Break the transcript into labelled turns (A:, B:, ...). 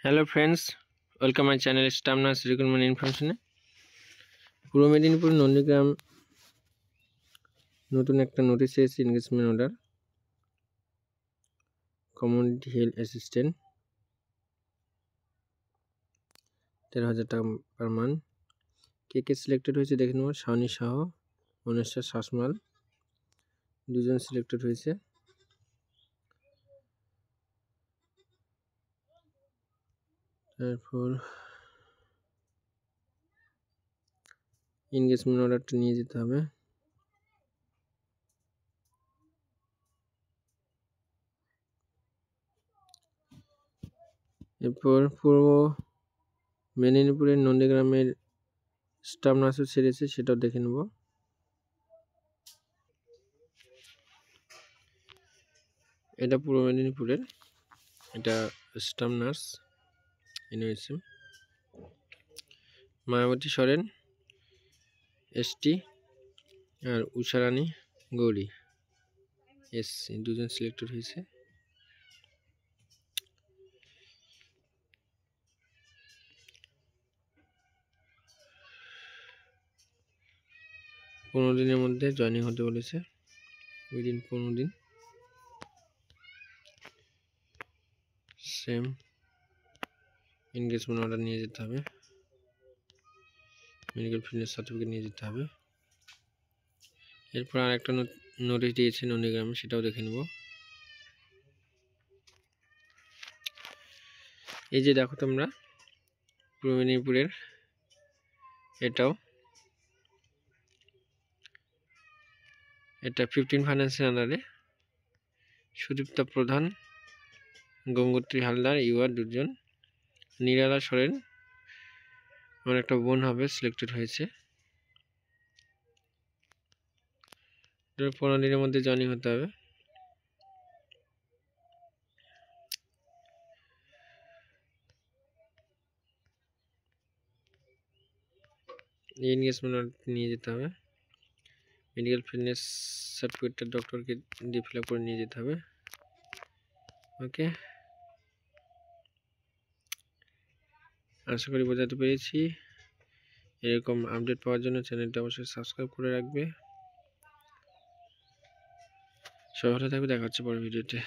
A: Hello friends, welcome my channel staff nurse recruitment ইনফরমেশনে। পূর্ব মেদিনীপুর নন্দীগ্রাম নতুন একটা নোটিশ এসেছে, engagement order, community health assistant, 13,000 টাকা পার মান্থ। কে selected হয়েছে দেখে নেব। শাওনি শাহ, অনেশ্বর শাসমাল, দুজন সিলেক্টেড হয়েছে। তারপর এনগেজমেন্ট অর্ডারটা নিয়ে যেতে হবে। এরপর পূর্ব মেদিনীপুরের নন্দীগ্রামের স্টাফ নার্সও ছেড়েছে, সেটাও দেখে নেব। এটা পূর্ব মেদিনীপুরের, এটা স্টাফ নার্স এনওএসএম। মায়াবতী সরেন এসটি আর উষারানী গৌরী এসসি, দুজন সিলেক্টেড হয়েছে। পনেরো দিনের মধ্যে জয়েনিং হতে বলেছে, উইদিন 15 দিন। সেম এনগেজমেন্ট অর্ডার নিয়ে যেতে হবে, মেডিকেল ফিটনেস সার্টিফিকেট নিয়ে যেতে হবে। এরপর আর একটা নোটিশ দিয়েছে নন্দীগ্রামে, সেটাও দেখে নেব। এই যে দেখো তোমরা, পূর্ব মেদিনীপুরের এটা 15 ফাইন্যান্সের আন্ডারে সুদীপ্তা প্রধান, গঙ্গোত্রী হালদার, ইউআর দুজন, নিরালা সোরেন আমার একটা বোন হবে, সিলেক্টেড হয়েছে। 15 দিনের মধ্যে জয়েনিং হতে হবে। এনগেজমেন্ট নিয়ে যেতে হবে, মেডিকেল ফিটনেস সার্টিফিকেটটা ডক্টরকে দিয়ে ফিল আপ করে নিয়ে যেতে হবে। ওকে, আশা করি বোঝাতে পেরেছি। এরকম আপডেট পাওয়ার জন্য চ্যানেলটা অবশ্যই সাবস্ক্রাইব করে রাখবে। সবাই ভালো থাকবে, দেখা হচ্ছে পরের ভিডিওতে।